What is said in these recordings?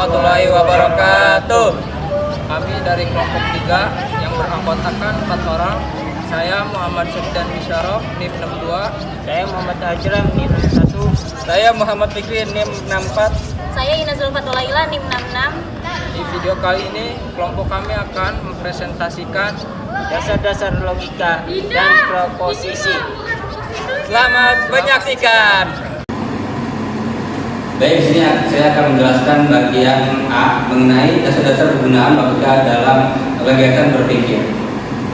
warahmatullahi wabarakatuh. Kami dari kelompok 3 yang beranggotakan 4 orang. Saya Muhammad Sofyan Bisyarov, NIM 62. Saya Muhammad Ajram, NIM 61. Saya Muhammad Fikri, NIM 64. Saya Ina Zulfatulaila, NIM 66. Di video kali ini, kelompok kami akan mempresentasikan Dasar-dasar logika dan proposisi. Selamat menyaksikan. Baik, di sini saya akan menjelaskan bagian A mengenai dasar-dasar penggunaan logika dalam kegiatan berpikir.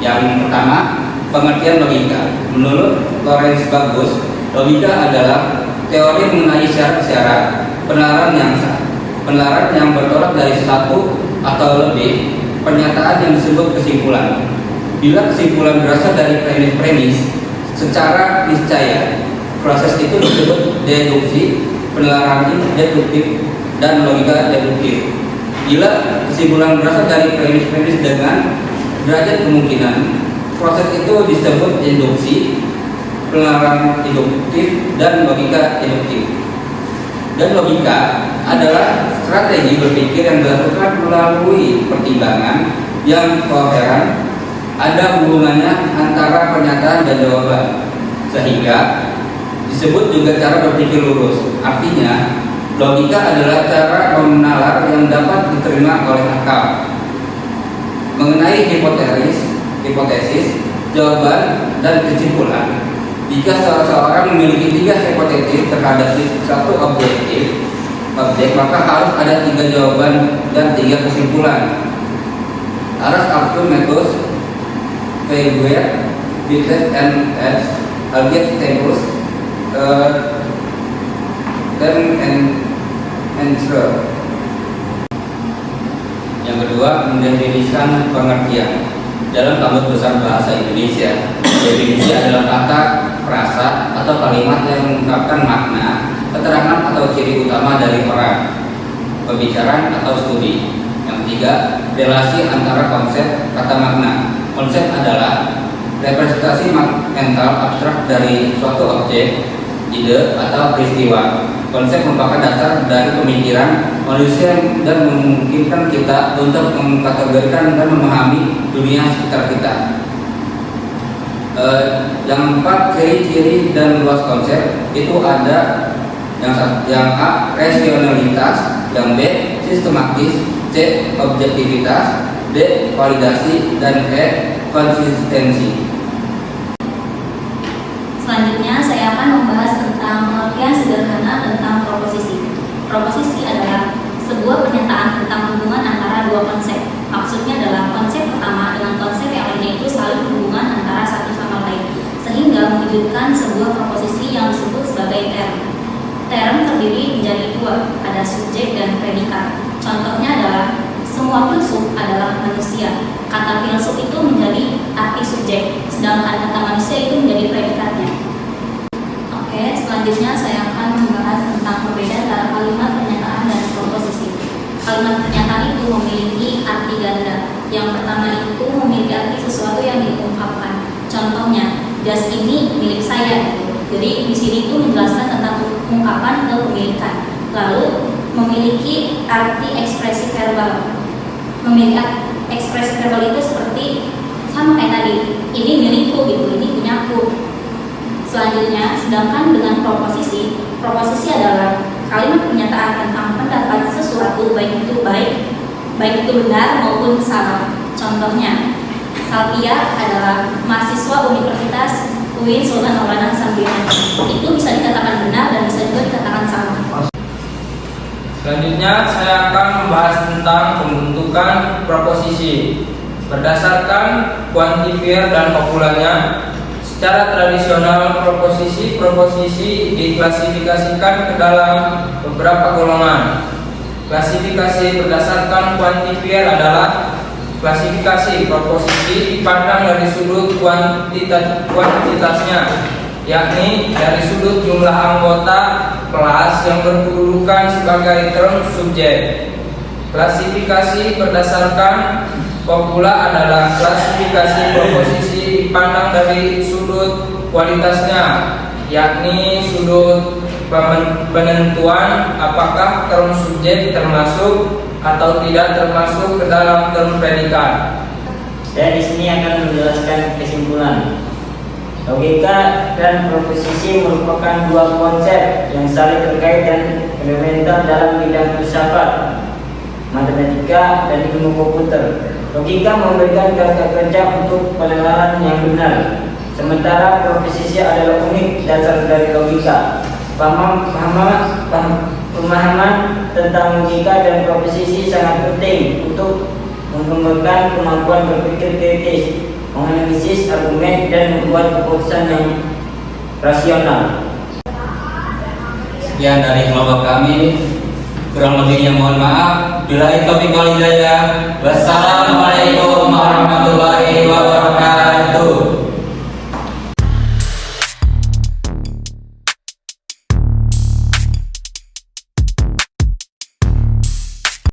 Yang pertama, pengertian logika. Menurut Lawrence Bagus, logika adalah teori mengenai syarat-syarat penalaran yang sah, penalaran yang bertolak dari satu atau lebih pernyataan yang disebut kesimpulan. Bila kesimpulan berasal dari premis-premis secara niscaya, proses itu disebut deduksi, penalaran deduktif, dan logika deduktif. Bila kesimpulan berasal dari premis-premis dengan derajat kemungkinan, proses itu disebut induksi, penalaran induktif, dan logika induktif. Dan logika adalah strategi berpikir yang dilakukan melalui pertimbangan yang koheren, ada hubungannya antara pernyataan dan jawaban, sehingga disebut juga cara berpikir lurus. Artinya, logika adalah cara menalar yang dapat diterima oleh akal. Mengenai hipotesis, jawaban, dan kesimpulan, jika seseorang memiliki 3 hipotesis terhadap satu objek, maka harus ada 3 jawaban dan 3 kesimpulan. Aras Archimedes, Feyerabend, Vitet and Alget Tempus, Yang kedua, mendefinisikan pengertian. Dalam Kamus Besar Bahasa Indonesia, definisi adalah kata, frasa, atau kalimat yang mengungkapkan makna, keterangan atau ciri utama dari orang, pembicaraan atau studi. Yang ketiga, relasi antara konsep kata makna. Konsep adalah representasi mental abstrak dari suatu objek, ide, atau peristiwa. Konsep merupakan dasar dari pemikiran manusia dan memungkinkan kita untuk mengkategorikan dan memahami dunia sekitar kita. Yang 4, ciri-ciri dan luas konsep itu ada yang A, rasionalitas, yang B, sistematis, C, objektivitas, D, validasi, dan E, konsistensi. Selanjutnya saya akan membahas tentang pengertian sederhana tentang proposisi. Proposisi adalah sebuah pernyataan tentang hubungan antara 2 konsep. Maksudnya adalah konsep pertama dengan konsep yang lainnya itu selalu hubungan antara satu sama lain, sehingga mewujudkan sebuah proposisi yang disebut sebagai term. Term terdiri menjadi 2, ada subjek dan predikat. Contohnya adalah semua filsuf adalah manusia. Kata filsuf itu menjadi arti subjek, sedangkan kata manusia itu menjadi predikatnya. Oke, selanjutnya saya akan membahas tentang perbedaan antara kalimat pernyataan dan proposisi. Kalimat pernyataan itu memiliki arti ganda. Yang pertama itu memiliki arti sesuatu yang diungkapkan. Contohnya, jas ini milik saya. Jadi di sini itu menjelaskan tentang ungkapan kepemilikan. Lalu memiliki arti ekspresi verbal. Memiliki ekspresi verbal itu seperti sama kayak tadi, ini milikku gitu, ini punyaku. Selanjutnya, sedangkan dengan proposisi adalah kalimat pernyataan tentang pendapat sesuatu, baik itu benar maupun salah. Contohnya, Salvia adalah mahasiswa Universitas UIN Sultan Maulana Hasanuddin. Itu bisa dikatakan benar dan bisa juga dikatakan salah. Selanjutnya, saya akan membahas tentang pembentukan proposisi. Berdasarkan kuantifier dan populernya, secara tradisional proposisi diklasifikasikan ke dalam beberapa golongan. Klasifikasi berdasarkan kuantifier adalah klasifikasi proposisi dipandang dari sudut kuantitasnya, yakni dari sudut jumlah anggota kelas yang berkedudukan sebagai term subjek. Klasifikasi berdasarkan popula adalah klasifikasi proposisi dipandang dari sudut kualitasnya, yakni sudut penentuan apakah term subjek termasuk atau tidak termasuk ke dalam term predikat. Saya di sini akan menjelaskan kesimpulan. Logika dan proposisi merupakan dua konsep yang saling terkait dan komplementer dalam bidang filsafat, matematika, dan ilmu komputer. Logika memberikan kerja untuk penelaran yang benar, sementara proposisi adalah unit dasar dari logika. Pemahaman tentang logika dan proposisi sangat penting untuk mengembangkan kemampuan berpikir kritis, menganalisis argumen, dan membuat keputusan yang rasional. Sekian dari kelompok kami. Kurang lebihnya mohon maaf. Billahi taufiq wal hidayah. Wassalamualaikum warahmatullahi wabarakatuh.